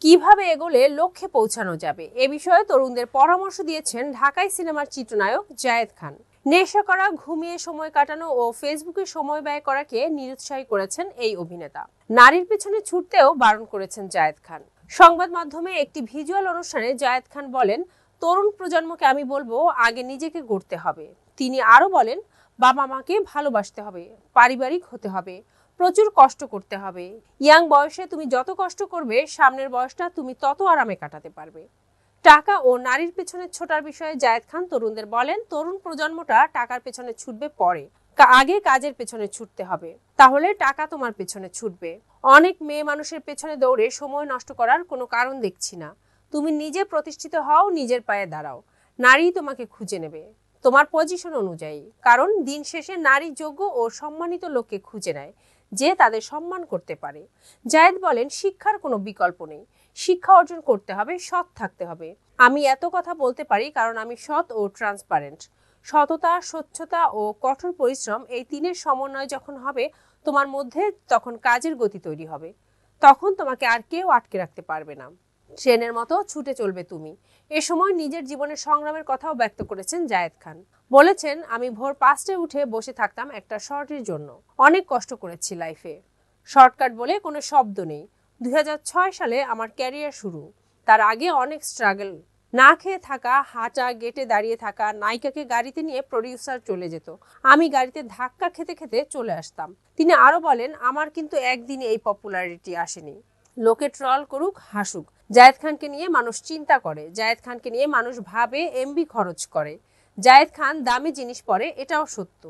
কিভাবে এগোলে লক্ষ্যে পৌঁছানো যাবে এ বিষয়ে তরুণদের পরামর্শ দিয়েছেন ঢাকাই সিনেমার চিত্রনায়ক জায়েদ খান। নেশা করা, ঘুমিয়ে সময় কাটানো ও ফেসবুকে সময় ব্যয় করাকে নিরুৎসাহী করেছেন এই অভিনেতা। নারীর পেছনে ছুটতেও বারণ করেছেন জায়েদ খান। সংবাদ মাধ্যমে একটি ভিজুয়াল অনুষ্ঠানে জায়েদ খান বলেন, তরুণ প্রজন্মকে আমি বলবো আগে নিজেকে গড়তে হবে। তিনি আরো বলেন, বাবা মাকে ভালোবাসতে হবে, পারিবারিক হতে হবে, প্রচুর কষ্ট করতে হবে। ইয়াং বয়সে তুমি যত কষ্ট করবে সামনের বয়সটা তুমি তত আরামে কাটাতে পারবে। টাকা ও নারীর পেছনে ছোটার বিষয়ে জায়েদ খান তরুণদের বলেন, তরুণ প্রজন্মটা টাকার পেছনে ছুটবে পরে, আগে কাজের পেছনে ছুটতে হবে, তাহলে টাকা তোমার পেছনে ছুটবে। অনেক মেয়ে মানুষের পেছনে দৌড়ে সময় নষ্ট করার কোনো কারণ দেখছি না। তুমি নিজে প্রতিষ্ঠিত হও, নিজের পায়ে দাঁড়াও, নারী তোমাকে খুঁজে নেবে তোমার পজিশন অনুযায়ী। কারণ দিন শেষে নারী যোগ্য ও সম্মানিত লোককে খুঁজে নেয় যে তাদের সম্মান করতে পারে। জায়েদ বলেন, শিক্ষার কোনো বিকল্প নেই, শিক্ষা অর্জন করতে হবে, সৎ থাকতে হবে। আমি এত কথা বলতে পারি কারণ আমি সৎ ও ট্রান্সপারেন্ট। সততা, স্বচ্ছতা ও কঠোর পরিশ্রম, এই তিনের সমন্বয় যখন হবে তোমার মধ্যে, তখন কাজের গতি তৈরি হবে। তখন তোমাকে আর কেউ আটকে রাখতে পারবে না। ট্রেনের মতো ছুটে চলবে তুমি। এ সময় নিজের জীবনের সংগ্রামের কথাও ব্যক্ত করেছেন জায়েদ খান। বলেছেন, আমি ভোর 5টায় উঠে বসে থাকতাম একটা শর্টের জন্য। অনেক কষ্ট করেছি লাইফে। শর্টকাট বলে কোনো শব্দ নেই। 2006 সালে আমার ক্যারিয়ার শুরু। তার আগে অনেক স্ট্রাগল। না খেয়ে থাকা, হাঁটা, গেটে দাঁড়িয়ে থাকা, নায়িকাকে গাড়িতে নিয়ে প্রডিউসার চলে যেত, আমি গাড়িতে ধাক্কা খেতে খেতে চলে আসতাম। তিনি আরো বলেন, আমার কিন্তু একদিনে এই পপুলারিটি আসেনি। লোকে ট্রল করুক, হাসুক, জায়েদ খানকে নিয়ে মানুষ চিন্তা করে, জায়েদ খানকে নিয়ে মানুষ ভাবে, এমবি খরচ করে। জায়েদ খান দামি জিনিস পরে, এটাও সত্য।